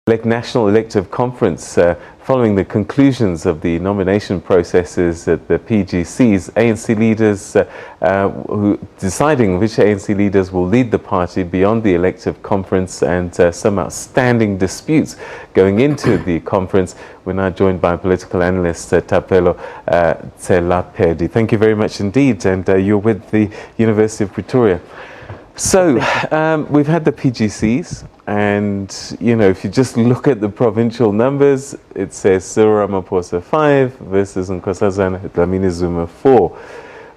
National Elective Conference, following the conclusions of the nomination processes at the PGCs, ANC leaders who deciding which ANC leaders will lead the party beyond the elective conference, and some outstanding disputes going into the conference. We're now joined by political analyst Thapelo Tselapedi. Thank you very much indeed, and you're with the University of Pretoria. So we've had the PGCs, and you know, if you just look at the provincial numbers, it says Cyril Ramaphosa 5 versus Nkosazana Dlamini Zuma 4,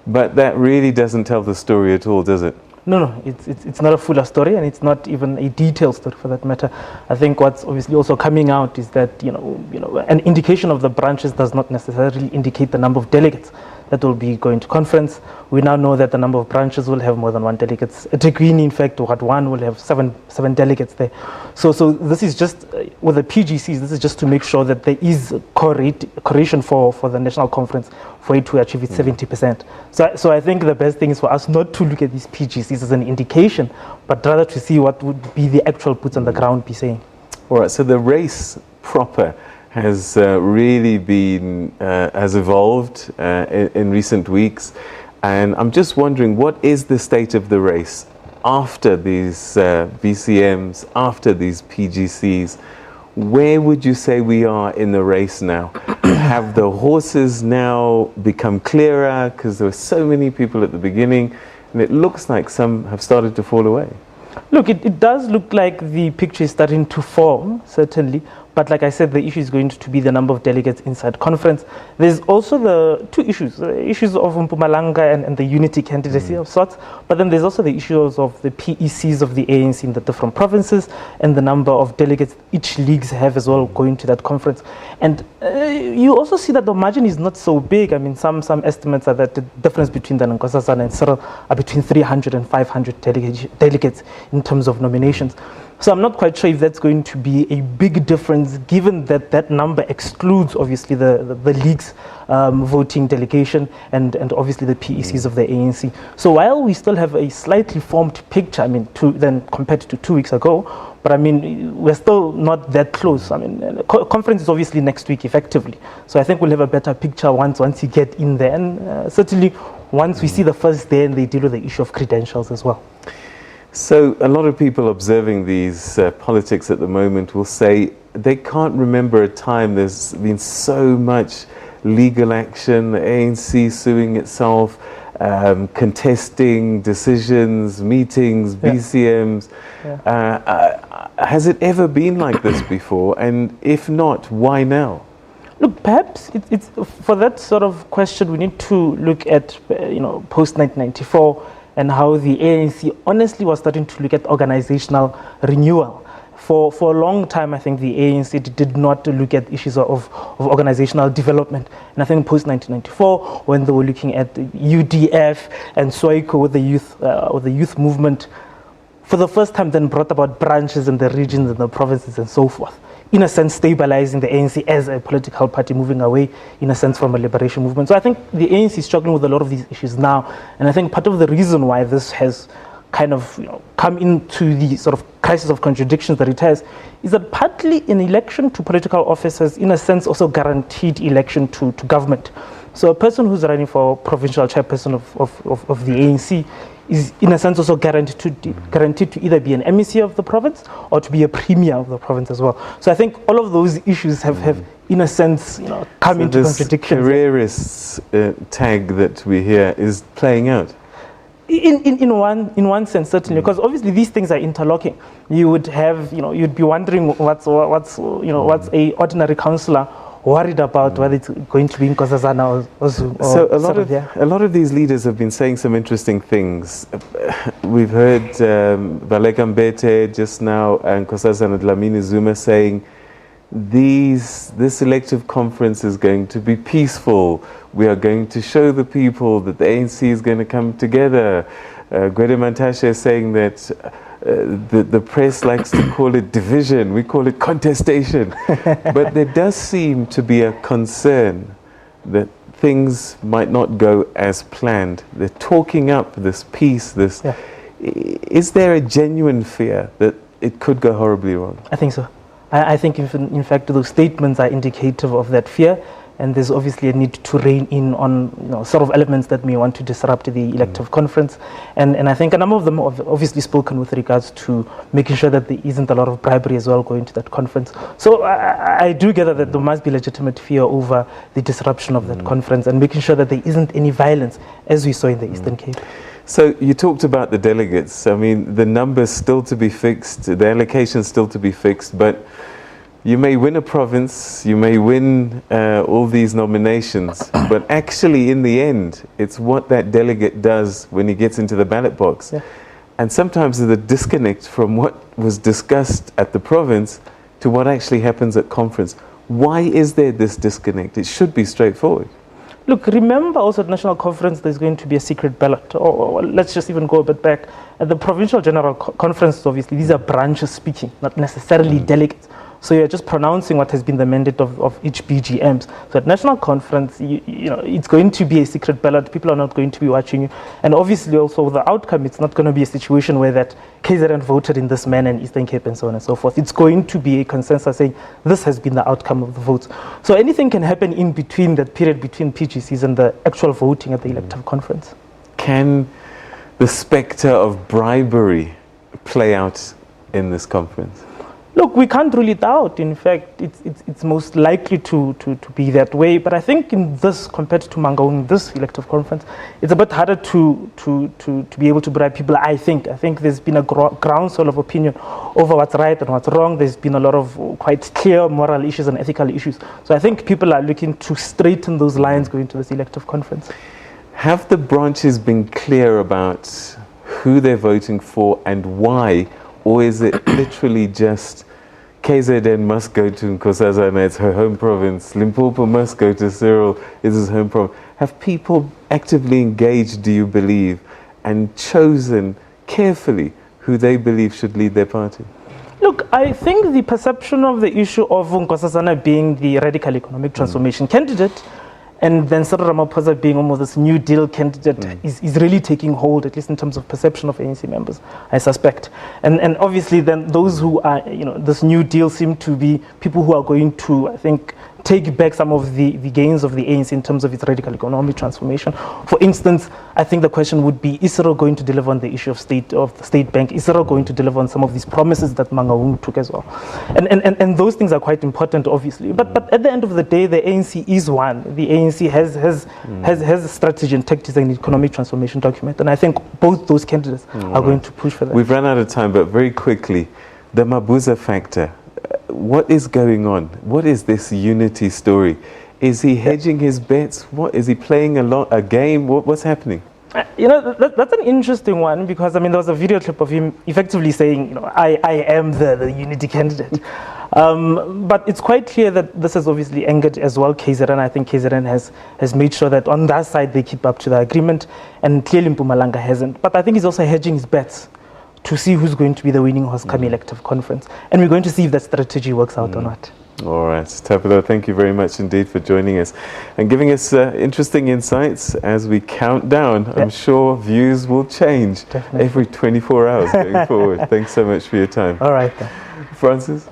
but that really doesn't tell the story at all, does it? No, it's not a fuller story, and it's not even a detailed story for that matter. I think what's obviously also coming out is that you know an indication of the branches does not necessarily indicate the number of delegates that will be going to conference. We now know that the number of branches will have more than one delegate. Ethekwini, in fact, Ward 1 will have seven delegates there. So this is just, with the PGCs, this is just to make sure that there is correlation for the national conference for it to achieve its 70%. So I think the best thing is for us not to look at these PGCs as an indication, but rather to see what would be the actual boots on the ground be saying. All right, so the race proper has really been, has evolved in recent weeks. And I'm just wondering, what is the state of the race after these VCMs, after these PGCs? Where would you say we are in the race now? Have the horses now become clearer? Because there were so many people at the beginning, and it looks like some have started to fall away. Look, it does look like the picture is starting to form, certainly. But like I said, the issue is going to be the number of delegates inside conference. There's also the two issues, the issues of Mpumalanga and the unity candidacy of sorts. But then there's also the issues of the PECs of the ANC in the different provinces, and the number of delegates each leagues have as well going to that conference. And you also see that the margin is not so big. I mean, some estimates are that the difference between the Nkosazana and Cyril are between 300 and 500 delegates in terms of nominations. So I'm not quite sure if that's going to be a big difference, given that that number excludes obviously the league's voting delegation and obviously the PECs of the ANC. So while we still have a slightly formed picture, I mean, compared to 2 weeks ago, but I mean, we're still not that close. I mean, conference is obviously next week effectively. So I think we'll have a better picture once you get in there. And certainly once we see the first day and they deal with the issue of credentials as well. So a lot of people observing these politics at the moment will say they can't remember a time there's been so much legal action, the ANC suing itself, contesting decisions, meetings, BCMs. Has it ever been like this before? And if not, why now? Look, perhaps it's for that sort of question, we need to look at post-1994 and how the ANC honestly was starting to look at organizational renewal. For a long time, I think the ANC did not look at issues of organizational development. And I think post-1994, when they were looking at UDF and SWAICO with the youth movement, for the first time then brought about branches in the regions and the provinces and so forth. In a sense, stabilizing the ANC as a political party, moving away, in a sense, from a liberation movement. So I think the ANC is struggling with a lot of these issues now. And I think part of the reason why this has kind of come into the sort of crisis of contradictions that it has is that partly an election to political office has, in a sense, also guaranteed election to government. So a person who's running for provincial chairperson of the ANC is in a sense also guaranteed to either be an MEC of the province or to be a premier of the province as well. So I think all of those issues have in a sense, come into contradiction. Careerist tag that we hear is playing out. In one sense, certainly, because obviously these things are interlocking. You would have, you'd be wondering what's a ordinary councillor worried about whether it's going to be in Nkosazana or so a lot of these leaders have been saying some interesting things. We've heard Baleka Mbete just now and Nkosazana Dlamini Zuma saying this elective conference is going to be peaceful. We are going to show the people that the ANC is going to come together. Gwede Mantashe is saying that the press likes to call it division. We call it contestation. But there does seem to be a concern that things might not go as planned. They're talking up this peace. Is there a genuine fear that it could go horribly wrong? I think so. I think, in fact, those statements are indicative of that fear. And there's obviously a need to rein in on sort of elements that may want to disrupt the elective conference. And I think a number of them have obviously spoken with regards to making sure that there isn't a lot of bribery as well going to that conference. So I do gather that there must be legitimate fear over the disruption of that conference and making sure that there isn't any violence, as we saw in the Eastern Cape. So you talked about the delegates. I mean, the numbers still to be fixed, the allocations still to be fixed, but you may win a province, you may win all these nominations, but actually in the end, it's what that delegate does when he gets into the ballot box. Yeah. And sometimes there's a disconnect from what was discussed at the province to what actually happens at conference. Why is there this disconnect? It should be straightforward. Look, remember also at National Conference there's going to be a secret ballot. Or let's just even go a bit back. At the Provincial General Conference, obviously, these are branches speaking, not necessarily delegates. So you're just pronouncing what has been the mandate of each PGMs. So at National Conference, it's going to be a secret ballot. People are not going to be watching you. And obviously also the outcome, it's not going to be a situation where that KZN voted in this manner in Eastern Cape and so on and so forth. It's going to be a consensus saying this has been the outcome of the votes. So anything can happen in between that period between PGCs and the actual voting at the elective conference. Can the spectre of bribery play out in this conference? Look, we can't rule it out. In fact, it's most likely to be that way. But I think in this, compared to Mangaung, this elective conference, it's a bit harder to be able to bribe people, I think. I think there's been a groundswell of opinion over what's right and what's wrong. There's been a lot of quite clear moral issues and ethical issues. So I think people are looking to straighten those lines going to this elective conference. Have the branches been clear about who they're voting for and why? Or is it literally just KZN must go to Nkosazana, it's her home province. Limpopo must go to Cyril, it's his home province. Have people actively engaged, do you believe, and chosen carefully who they believe should lead their party? Look, I think the perception of the issue of Nkosazana being the radical economic transformation candidate and then Cyril Ramaphosa being almost this New Deal candidate is really taking hold, at least in terms of perception of ANC members, I suspect. And obviously then those who are, this New Deal seem to be people who are going to, I think, take back some of the gains of the ANC in terms of its radical economic transformation. For instance, I think the question would be, is Cyril going to deliver on the issue of the state bank? Is Cyril going to deliver on some of these promises that Mangaung took as well? And those things are quite important, obviously. But at the end of the day, the ANC is one. The ANC has a strategy and tactics and economic transformation document. And I think both those candidates are going to push for that. We've run out of time, but very quickly, the Mabuza factor. What is going on? What is this unity story? Is he hedging his bets? What is he playing a game? What's happening? That's an interesting one because there was a video clip of him effectively saying, I am the unity candidate. But it's quite clear that this has obviously angered as well KZN. I think KZN has made sure that on that side they keep up to the agreement, and clearly Mpumalanga hasn't. But I think he's also hedging his bets to see who's going to be the winning horse come elective conference. And we're going to see if that strategy works out or not. All right. Thapelo, thank you very much indeed for joining us and giving us interesting insights as we count down. Yeah. I'm sure views will change every 24 hours going forward. Thanks so much for your time. All right. Francis?